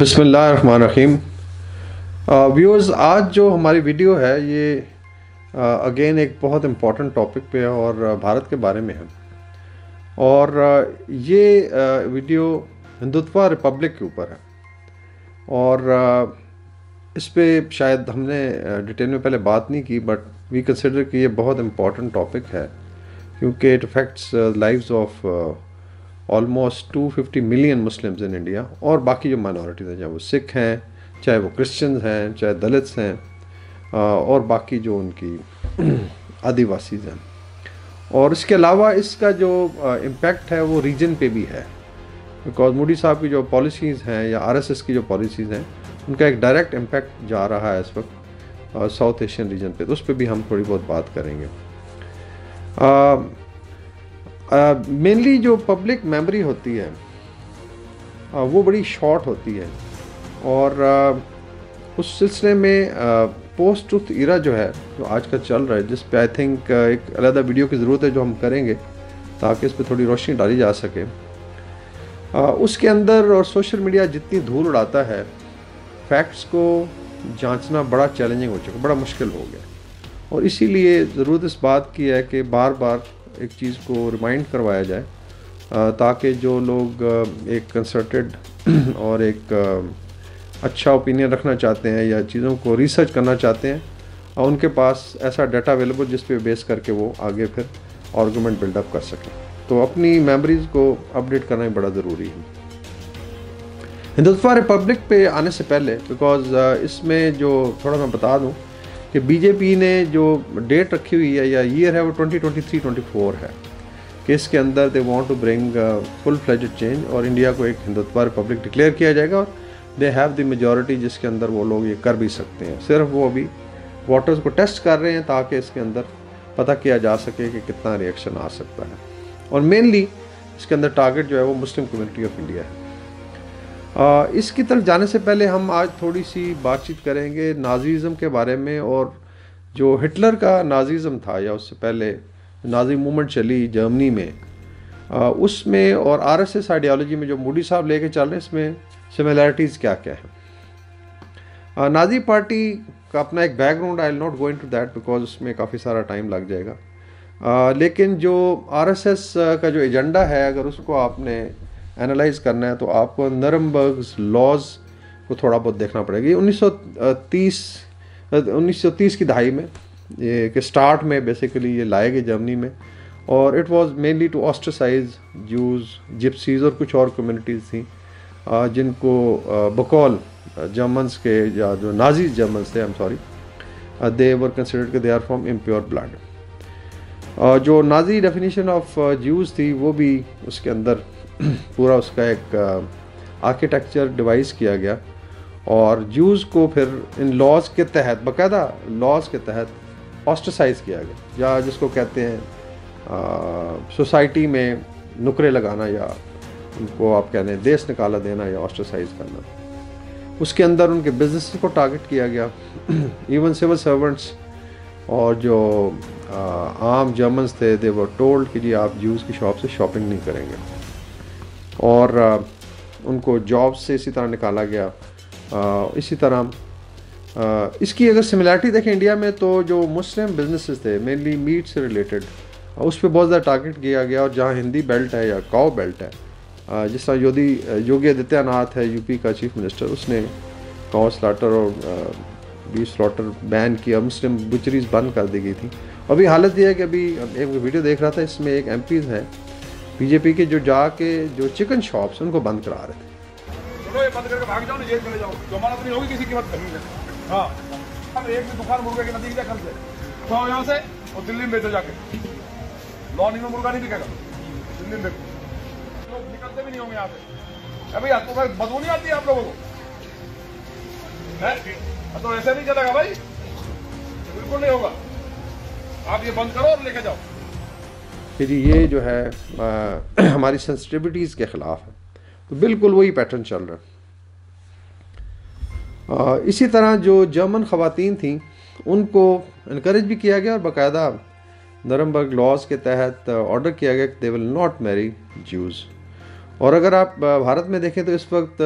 बिस्मिल्लाहिर्रहमानिर्रहीम। व्यूअर्स, आज जो हमारी वीडियो है ये अगेन एक बहुत इम्पोर्टेंट टॉपिक पे है और भारत के बारे में है। और ये वीडियो हिंदुत्व रिपब्लिक के ऊपर है और इस पे शायद हमने डिटेल में पहले बात नहीं की, बट वी कंसिडर कि ये बहुत इम्पोर्टेंट टॉपिक है क्योंकि it affects lives of almost 250 million Muslims in India और बाकी जो माइनॉरिटीज़ हैं, चाहे वो सिख हैं, चाहे वो क्रिश्चियंस हैं, चाहे दलित्स हैं और बाकी जो उनकी आदिवासीज़ हैं। और इसके अलावा इसका जो इम्पेक्ट है वो रीजन पे भी है, बिकॉज मोदी साहब की जो पॉलिसीज़ हैं या आरएसएस की जो पॉलिसीज़ हैं उनका एक डायरेक्ट इम्पेक्ट जा रहा है इस वक्त साउथ एशियन रीजन पे, तो उस पर भी हम थोड़ी बहुत बात करेंगे। मेनली जो पब्लिक मेमोरी होती है वो बड़ी शॉर्ट होती है और उस सिलसिले में पोस्ट ट्रुथ इरा जो है, जो आज का चल रहा है, जिस पे आई थिंक एक अलग वीडियो की ज़रूरत है जो हम करेंगे ताकि इस पर थोड़ी रोशनी डाली जा सके। उसके अंदर और सोशल मीडिया जितनी धूल उड़ाता है, फैक्ट्स को जांचना बड़ा चैलेंजिंग हो चुका, बड़ा मुश्किल हो गया। और इसीलिए ज़रूरत इस बात की है कि बार बार एक चीज़ को रिमाइंड करवाया जाए ताकि जो लोग एक कंसर्टेड और एक अच्छा ओपिनियन रखना चाहते हैं या चीज़ों को रिसर्च करना चाहते हैं और उनके पास ऐसा डाटा अवेलेबल जिस पे बेस करके वो आगे फिर आर्गूमेंट बिल्डअप कर सकें। तो अपनी मेमोरीज़ को अपडेट करना ही बड़ा ज़रूरी है। हिंदुत्व रिपब्लिक पे आने से पहले, बिकॉज इसमें जो थोड़ा मैं बता दूं कि बीजेपी ने जो डेट रखी हुई है या ईयर है वो 2023-24 है कि इसके अंदर they want to bring full fledged change और इंडिया को एक हिंदुत्व रिपब्लिक डिक्लेयर किया जाएगा और दे हैव द मेजॉरिटी जिसके अंदर वो लोग ये कर भी सकते हैं। सिर्फ वो अभी वोटर्स को टेस्ट कर रहे हैं ताकि इसके अंदर पता किया जा सके कि कितना रिएक्शन आ सकता है। और मेनली इसके अंदर टारगेट जो है वो मुस्लिम कम्युनिटी ऑफ इंडिया है। इसकी तरफ जाने से पहले हम आज थोड़ी सी बातचीत करेंगे नाजीज़म के बारे में और जो हिटलर का नाजीज़म था या उससे पहले नाजी मूवमेंट चली जर्मनी में, उसमें और आरएसएस आइडियोलॉजी में जो मोदी साहब लेके चल रहे हैं, इसमें सिमिलैरिटीज़ क्या क्या हैं। नाजी पार्टी का अपना एक background, I will not go into that because उसमें काफ़ी सारा टाइम लग जाएगा। लेकिन जो आरएसएस का जो एजेंडा है, अगर उसको आपने एनालाइज करना है तो आपको नरमबर्ग्स लॉज को थोड़ा बहुत देखना पड़ेगा। 1930 की दहाई में ये के स्टार्ट में बेसिकली ये लाए गए जर्मनी में और it was mainly to ostracise Jews, gypsies और कुछ और कम्युनिटीज़ थी जिनको बकौल जर्मन्स के या जो नाजी जर्मन्स थे, I am sorry, they were considered they are from impure blood. जो नाजी डेफिनेशन ऑफ जूज थी वो भी उसके अंदर पूरा उसका एक आर्किटेक्चर डिवाइस किया गया और जूज़ को फिर इन लॉज के तहत, बाकायदा लॉज के तहत ऑस्ट्रेसाइज किया गया, या जिसको कहते हैं सोसाइटी में नुकरे लगाना या उनको आप कहने देश निकाला देना या ऑस्ट्रेसाइज करना। उसके अंदर उनके बिजनेस को टारगेट किया गया, इवन सिविल सर्वेंट्स और जो आम जर्मन्स थे, दे वर टोल्ड कि जी आप जूज़ की शॉप से शॉपिंग नहीं करेंगे और उनको जॉब से इसी तरह निकाला गया। इसी तरह इसकी अगर सिमिलैरिटी देखें इंडिया में तो जो मुस्लिम बिजनेसेस थे मेनली मीट से रिलेटेड, उस पर बहुत ज़्यादा टारगेट किया गया। और जहाँ हिंदी बेल्ट है या काओ बेल्ट है, जिस तरह योगी आदित्यनाथ है वीपी का चीफ मिनिस्टर, उसने काओ स्लॉटर और बीफ स्लॉटर बैन किया, मुस्लिम बुचरीज बंद कर दी गई थी। अभी हालत यह है कि अभी एक वीडियो देख रहा था, इसमें एक एमपीज़ हैं बीजेपी के जो जाके जो चिकन शॉप्स उनको बंद करा रहे थे। चलो ये बंद करके भाग जाओ, जेल चले जाओ, जमानत नहीं होगी किसी कीमत पे। हाँ, अब एक भी दुकान मुर्गे की नतीजा कल से तो यहाँ से और दिल्ली में बेचो जाके, लॉनी में मुर्गा नहीं बिकेगा, दिल्ली में बेचो। लोग निकलते भी नहीं होंगे यहाँ से। अभी आपको बदबू नहीं आती है आप लोगों को? तो ऐसे नहीं चलेगा भाई, बिल्कुल नहीं होगा। आप ये बंद करो और लेके जाओ। कि जी ये जो है हमारी सेंसिटिविटीज़ के ख़िलाफ़ है, तो बिल्कुल वही पैटर्न चल रहा है। इसी तरह जो जर्मन ख़वातीन थी उनको इनकरेज भी किया गया और बाकायदा नरमबर्ग लॉज के तहत ऑर्डर किया गया कि they will not marry use. और अगर आप भारत में देखें तो इस वक्त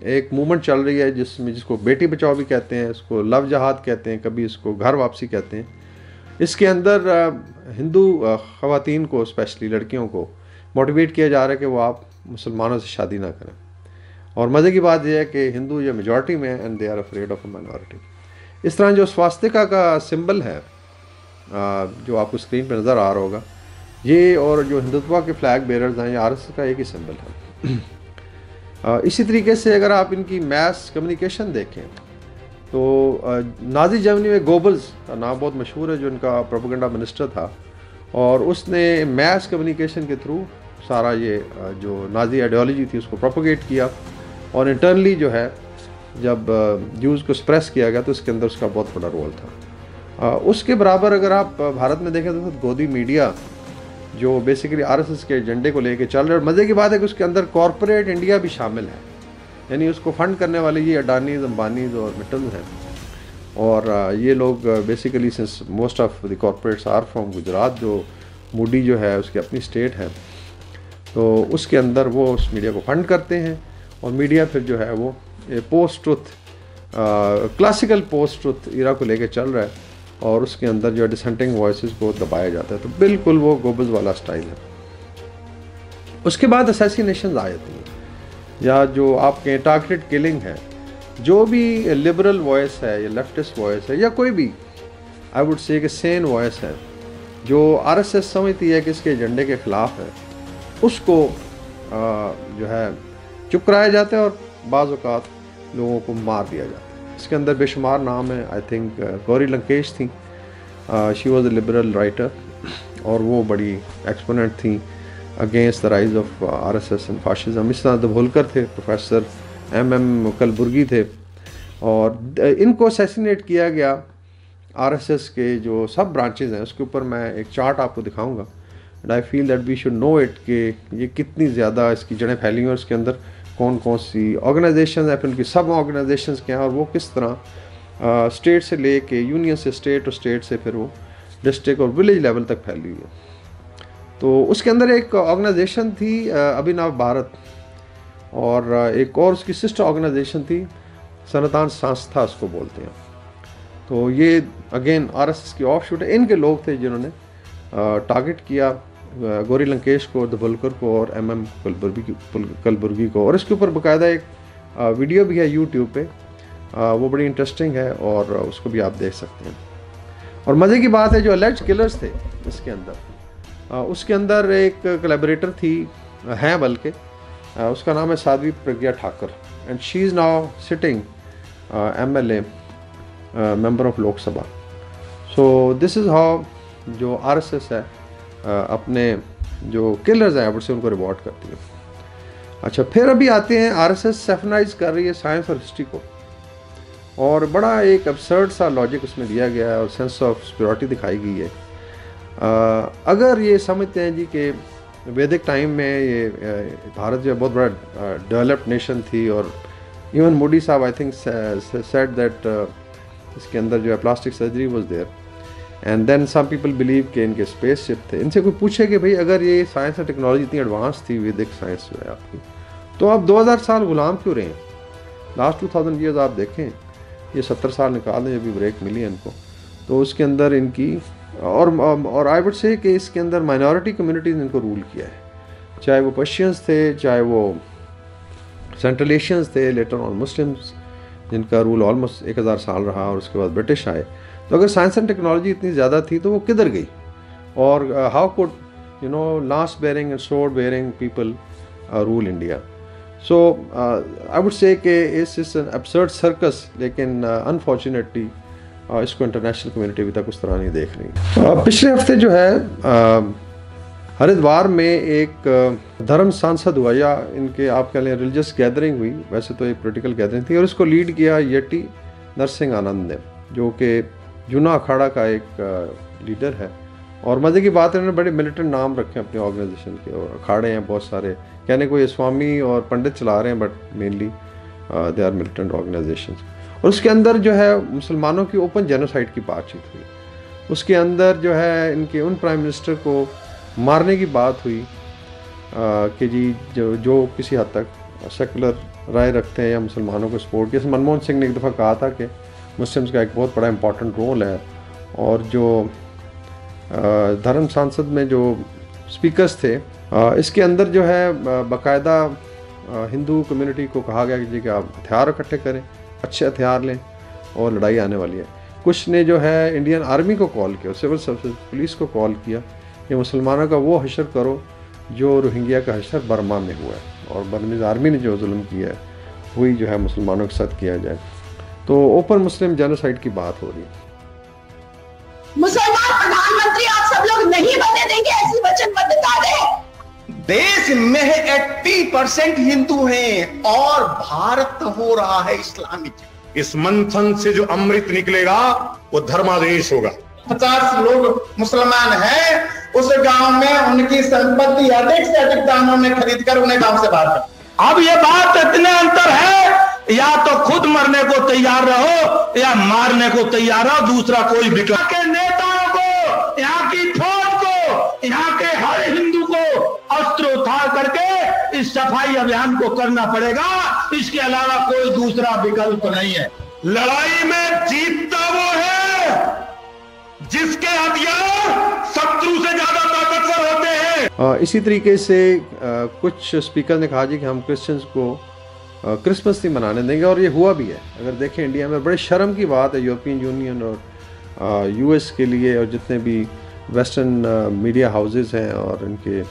एक मूवमेंट चल रही है जिसको बेटी बचाओ भी कहते हैं, इसको लव जहाद कहते हैं, कभी इसको घर वापसी कहते हैं। इसके अंदर हिंदू ख़वातीन को, स्पेशली लड़कियों को मोटिवेट किया जा रहा है कि वो आप मुसलमानों से शादी ना करें। और मज़े की बात यह है कि हिंदू ये मेजॉरिटी में and they are afraid of a minority. इस तरह जो स्वास्तिका का सिंबल है जो आपको स्क्रीन पर नज़र आ रहा होगा, ये और जो हिंदुत्व के फ्लैग बेरर्स हैं, ये आरएसएस का एक ही सिंबल है। इसी तरीके से अगर आप इनकी मैस कम्युनिकेशन देखें तो नाजी जर्मनी में गोबल्स का नाम बहुत मशहूर है, जो इनका प्रोपेगेंडा मिनिस्टर था, और उसने मैस कम्युनिकेशन के थ्रू सारा ये जो नाजी आइडियोलॉजी थी उसको प्रोपोगेट किया, और इंटरनली जो है जब यूज़ को स्प्रेस किया गया तो इसके अंदर उसका बहुत बड़ा रोल था। उसके बराबर अगर आप भारत में देखें तो गोदी मीडिया जो बेसिकली आरएसएस के एजेंडे को लेके चल रहे हैं, और मज़े की बात है कि उसके अंदर कॉरपोरेट इंडिया भी शामिल है, यानी उसको फंड करने वाले ये अडानीज, अंबानीज और मिटल्स हैं। और ये लोग basically since most of the corporates are from Gujarat, जो मूडी जो है उसकी अपनी स्टेट है, तो उसके अंदर वो उस मीडिया को फंड करते हैं, और मीडिया फिर जो है वो post truth, classical post truth era को लेके चल रहा है, और उसके अंदर जो डिसेंटिंग वॉइसेस को दबाया जाता है। तो बिल्कुल वो गोबल्स वाला स्टाइल है। उसके बाद असैसिनेशन आ जाती हैं, या जो आपके टारगेटेड किलिंग है, जो भी लिबरल वॉइस है या लेफ्टिस्ट वॉइस है या कोई भी आई वुड से कि सेन वॉइस है जो आरएसएस समझती है कि इसके एजेंडे के ख़िलाफ़ है, उसको जो है चुप कराया जाता है और बाज़ औक़ात लोगों को मार दिया जाता है। इसके अंदर बेशुमार नाम है। आई थिंक गौरी लंकेश थी, she was a liberal writer, और वो बड़ी एक्सपोनेंट थी against the rise of RSS and fascism. इस तरह दभोलकर थे, प्रोफेसर एम कलबुर्गी थे, और इनको असैसिनेट किया गया। आरएसएस के जो सब ब्रांचेज हैं उसके ऊपर मैं एक चार्ट आपको दिखाऊंगा, and I feel that we should know it कि ये कितनी ज़्यादा इसकी जड़ें फैली हुई हैं, इसके अंदर कौन कौन सी ऑर्गेनाइजेशन है, फिर उनकी सब ऑर्गेनाइजेशंस क्या हैं, और वो किस तरह स्टेट से ले के यूनियन से स्टेट, और स्टेट से फिर वो डिस्ट्रिक्ट और विलेज लेवल तक फैली हुई है। तो उसके अंदर एक ऑर्गेनाइजेशन थी अभिनव भारत, और एक और उसकी सिस्टर ऑर्गेनाइजेशन थी सनातन संस्था उसको बोलते हैं। तो ये अगेन आरएसएस की ऑफ शूट है। इनके लोग थे जिन्होंने टारगेट किया गौरी लंकेश को, दभोलकर को और एम कलबुर्गी को, और इसके ऊपर बाकायदा एक वीडियो भी है यूट्यूब पे, वो बड़ी इंटरेस्टिंग है और उसको भी आप देख सकते हैं। और मज़े की बात है जो अलेज किलर्स थे इसके अंदर, उसके अंदर एक कोलैबोरेटर थी, हैं बल्कि, उसका नाम है Sadhvi Pragya Thakur, and she is now sitting MLA member of Lok Sabha. So this is how जो आरएसएस है अपने जो किलर्स हैं उससे उनको रिवॉर्ड करती है। अच्छा, फिर अभी आते हैं आरएसएस सेफनाइज कर रही है साइंस और हिस्ट्री को, और बड़ा एक absurd सा लॉजिक उसमें दिया गया है और सेंस ऑफ सिक्योरिटी दिखाई गई है। अगर ये समझते हैं जी कि वैदिक टाइम में ये भारत जो है बहुत बड़ा डेवलप्ड नेशन थी, और इवन मोदी साहब आई थिंक सेड दैट इसके अंदर जो है plastic surgery was there, and then some people believe कि इनके स्पेसशिप थे। इनसे कोई पूछे कि भाई अगर ये साइंस और टेक्नोलॉजी इतनी एडवांस थी, वैदिक साइंस जो है आपकी, तो आप 2000 साल गुलाम क्यों रहे हैं? लास्ट 2000 ईयर्स आप देखें, ये 70 साल निकाल दें, अभी ब्रेक मिली है इनको, तो उसके अंदर इनकी और आई वुड से कि इसके अंदर माइनॉरिटी कम्युनिटीज़ इनको रूल किया है, चाहे वो पर्शियंस थे, चाहे वो सेंट्रल एशियंस थे, लेटर ऑन मुस्लिम्स, जिनका रूल ऑलमोस्ट 1000 साल रहा, और उसके बाद ब्रिटिश आए। तो अगर साइंस एंड टेक्नोलॉजी इतनी ज़्यादा थी तो वो किधर गई? और how could lance bearing and sword bearing people rule India? So I would say कि इस एन एब्सर्ड सर्कस, लेकिन अनफॉर्चुनेटली इसको इंटरनेशनल कम्युनिटी अभी तक उस तरह नहीं देख रही। पिछले हफ्ते जो है हरिद्वार में एक धर्म सांसद हुआ, या इनके आप कह लें रिलीजियस गैदरिंग हुई, वैसे तो एक पॉलिटिकल गैदरिंग थी, और इसको लीड किया यटी नरसिंह आनंद ने, जो कि जूना अखाड़ा का एक लीडर है। और मज़े की बात है, उन्होंने बड़े मिलिटेंट नाम रखे अपने ऑर्गेनाइजेशन के, और अखाड़े हैं बहुत सारे, कहने को ये स्वामी और पंडित चला रहे हैं, but mainly they are militant organisation. और उसके अंदर जो है मुसलमानों की ओपन जेनोसाइड की बातचीत हुई, उसके अंदर जो है इनके उन प्राइम मिनिस्टर को मारने की बात हुई कि जी जो किसी हद तक सेकुलर राय रखते हैं या मुसलमानों को सपोर्ट किया। मनमोहन सिंह ने एक दफ़ा कहा था कि मुस्लिम्स का एक बहुत बड़ा इम्पॉर्टेंट रोल है, और जो धर्म सांसद में जो स्पीकर्स थे इसके अंदर जो है बाकायदा हिंदू कम्युनिटी को कहा गया कि आप हथियार इकट्ठे करें, अच्छे हथियार लें और लड़ाई आने वाली है। कुछ ने जो है इंडियन आर्मी को कॉल किया, सिविल सर्विस पुलिस को कॉल किया कि मुसलमानों का वो हशर करो जो रोहिंग्या का हशर बर्मा में हुआ है, और बर्मीज़ आर्मी ने जो जुल्म किया है वही जो है मुसलमानों के साथ किया जाए। तो ओपन मुस्लिम जेनोसाइड की बात हो रही है। मुसलमान प्रधानमंत्री आप सब लोग नहीं बनने देंगे, ऐसी वचनबद्धता दें। देश में 80% हिंदू हैं और भारत हो रहा है इस्लामिक। इस मंथन से जो अमृत निकलेगा वो धर्मादेश होगा। 50 लोग मुसलमान हैं, उस गांव में उनकी संपत्ति अधिक से अधिक दामों में खरीद कर उन्हें गांव से बाहर कर। अब ये बात इतने अंतर है, या तो खुद मरने को तैयार रहो या मारने को तैयार रहो, दूसरा कोई विकल्प। के नेताओं को, यहाँ की फौज को, यहाँ के हर हिंदू को अस्त्र उठा करके इस सफाई अभियान को करना पड़ेगा, इसके अलावा कोई दूसरा विकल्प नहीं है। लड़ाई में जीतता वो है जिसके हथियार शत्रु से ज्यादा ताकतवर होते हैं। इसी तरीके से कुछ स्पीकर ने कहा जी कि हम क्रिश्चियंस को क्रिसमस नहीं मनाने देंगे, और ये हुआ भी है। अगर देखें इंडिया में बड़े शर्म की बात है यूरोपियन यूनियन और यूएस के लिए, और जितने भी वेस्टर्न मीडिया हाउसेस हैं और इनके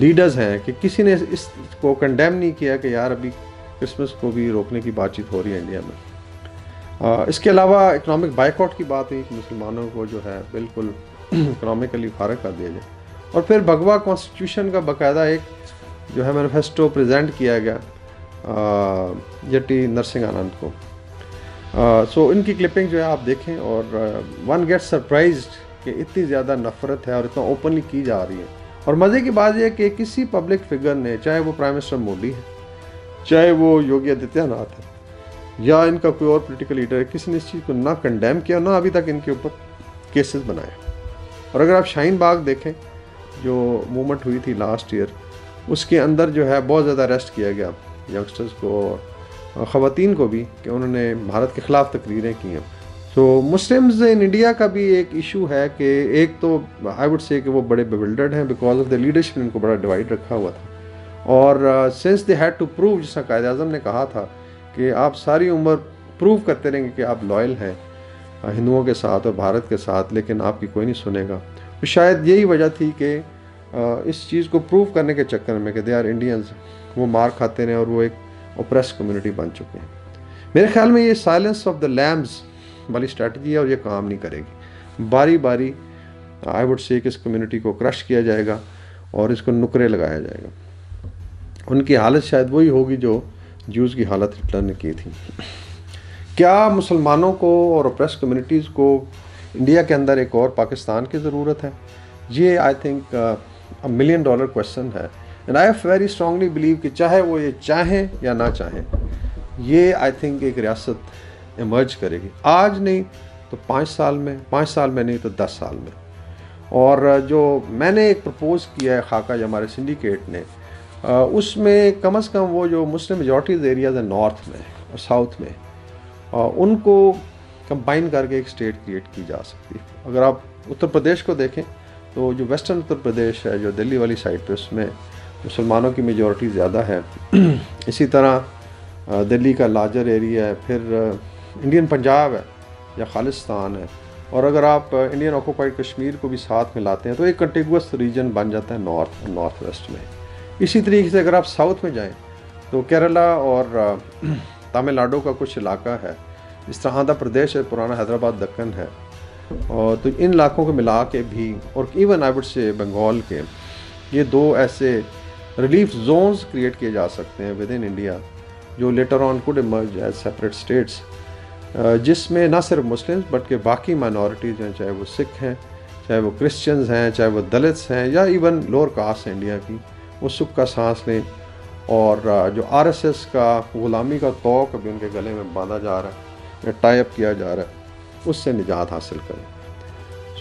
लीडर्स हैं, कि किसी ने इसको कंडेम नहीं किया कि यार अभी क्रिसमस को भी रोकने की बातचीत हो रही है इंडिया में। इसके अलावा इकनॉमिक बाइकआउट की बात हुई कि मुसलमानों को जो है बिल्कुल इकनॉमिकली फारग कर दिया जाए, और फिर भगवा कॉन्स्टिट्यूशन का बाकायदा एक जो है मैनिफेस्टो प्रेजेंट किया गया जटी नरसिंह आनंद को। सो इनकी क्लिपिंग जो है आप देखें, और वन गेट सरप्राइज्ड कि इतनी ज़्यादा नफरत है और इतना ओपनली की जा रही है। और मज़े की बात यह कि किसी पब्लिक फिगर ने, चाहे वो प्राइम मिनिस्टर मोदी है, चाहे वो योगी आदित्यनाथ है, या इनका कोई और पॉलिटिकल लीडर है, किसी ने इस चीज़ को ना कंडेम किया, ना अभी तक इनके ऊपर केसेस बनाए। और अगर आप शाहीन बाग देखें जो मूवमेंट हुई थी लास्ट ईयर, उसके अंदर जो है बहुत ज़्यादा अरेस्ट किया गया यंगस्टर्स को और ख़वातीन को भी, कि उन्होंने भारत के ख़िलाफ़ तकरीरें की हैं। तो मुस्लिम्स इन इंडिया का भी एक इशू है कि एक तो आई वुड से कि वो बड़े बिल्डर्ड हैं बिकॉज ऑफ द लीडरशिप, इनको बड़ा डिवाइड रखा हुआ था। और since they had to prove, जिस कायद आज़म ने कहा था कि आप सारी उम्र प्रूव करते रहेंगे कि आप लॉयल हैं हिंदुओं के साथ और भारत के साथ, लेकिन आपकी कोई नहीं सुनेगा। तो शायद यही वजह थी कि इस चीज़ को प्रूव करने के चक्कर में कि दे आर इंडियंस, वो मार खाते रहे और वो एक ओप्रेस कम्युनिटी बन चुके हैं। मेरे ख्याल में ये साइलेंस ऑफ द लैम्स वाली स्ट्रैटेजी है और ये काम नहीं करेगी। बारी बारी आई वुड से इस कम्युनिटी को क्रश किया जाएगा और इसको नुकरे लगाया जाएगा। उनकी हालत शायद वही होगी जो जूस की हालत हिटलर ने की थी। क्या मुसलमानों को और ओप्रेस कम्युनिटीज़ को इंडिया के अंदर एक और पाकिस्तान की ज़रूरत है? ये आई थिंक $1 मिलियन क्वेश्चन है। And I very strongly believe कि चाहे वो ये चाहें या ना चाहें, ये आई थिंक एक रियासत इमर्ज करेगी। आज नहीं तो 5 साल में, 5 साल में नहीं तो 10 साल में। और जो मैंने एक प्रपोज़ किया है खाका जो हमारे सिंडिकेट ने, उसमें कम से कम वो जो मुस्लिम मेजॉरिटीज़ एरियाज़ हैं नॉर्थ में और साउथ में, उनको कंबाइन करके एक स्टेट क्रिएट की जा सकती है। अगर आप उत्तर प्रदेश को देखें तो जो वेस्टर्न उत्तर प्रदेश है, जो दिल्ली वाली साइड पे, उसमें मुसलमानों की मेजॉरिटी ज़्यादा है। इसी तरह दिल्ली का लार्जर एरिया है, फिर इंडियन पंजाब है या खालिस्तान है, और अगर आप इंडियन ऑक्यूपाइड कश्मीर को भी साथ में लाते हैं तो एक कंटिगुअस रीजन बन जाता है नॉर्थ और नॉर्थ वेस्ट में। इसी तरीके से अगर आप साउथ में जाएं तो केरला और तमिलनाडु का कुछ इलाका है, इस तरह आंध्र प्रदेश है, पुराना हैदराबाद दक्कन है, और तो इन इलाकों को मिला के भी, और even I would say Bengal के, ये 2 ऐसे रिलीफ जोन्स क्रिएट किए जा सकते हैं विद इन इंडिया जो later on could emerge as separate states, जिसमें ना सिर्फ मुस्लिम्स बल्कि बाकी माइनॉरिटीज़ हैं, चाहे वो सिख हैं, चाहे वो क्रिश्चियंस हैं, चाहे वो दलित्स हैं, या इवन लोअर कास्ट है इंडिया की, वो सुख का सांस लें। और जो आरएसएस का ग़ुलामी का तौक अभी उनके गले में बांधा जा रहा है, टाई अप किया जा रहा है, उससे निजात हासिल करें।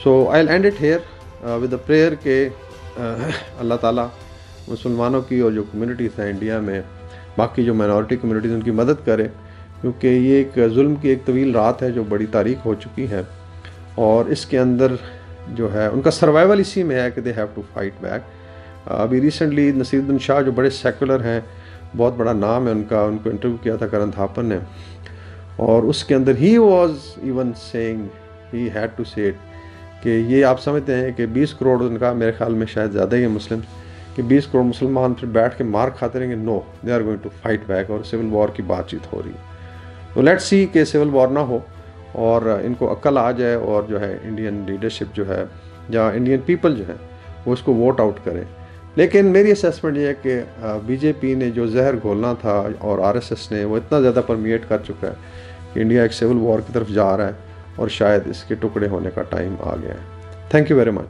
So I will end it here with the prayer के अल्लाह ताला मुसलमानों की और जो कम्युनिटीज़ हैं इंडिया में बाकी जो माइनॉरिटी कम्युनिटीज़ उनकी मदद करें, क्योंकि ये एक जुल्म की एक तवील रात है जो बड़ी तारीख हो चुकी है, और इसके अंदर जो है उनका सर्वाइवल इसी में है कि they have to fight back. अभी रिसेंटली नसीरुद्दीन शाह जो बड़े सेकुलर हैं, बहुत बड़ा नाम है उनका, उनको इंटरव्यू किया था करण थापन ने, और उसके अंदर he was even saying, he had to say it कि ये आप समझते हैं कि 20 करोड़, उनका मेरे ख्याल में शायद ज़्यादा ही है मुस्लिम, कि 20 करोड़ मुसलमान फिर बैठ के मार खाते रहेंगे? No, they are going to fight back, और सिविल वॉर की बातचीत हो रही है। तो लेट्स सी कि सिविल वॉर ना हो और इनको अक्ल आ जाए, और जो है इंडियन लीडरशिप जो है या इंडियन पीपल जो है वो इसको वोट आउट करें। लेकिन मेरी असेसमेंट ये है कि बीजेपी ने जो जहर घोलना था और आरएसएस ने, वो इतना ज़्यादा परमिएट कर चुका है कि इंडिया एक सिविल वॉर की तरफ जा रहा है, और शायद इसके टुकड़े होने का टाइम आ गया है। Thank you very much.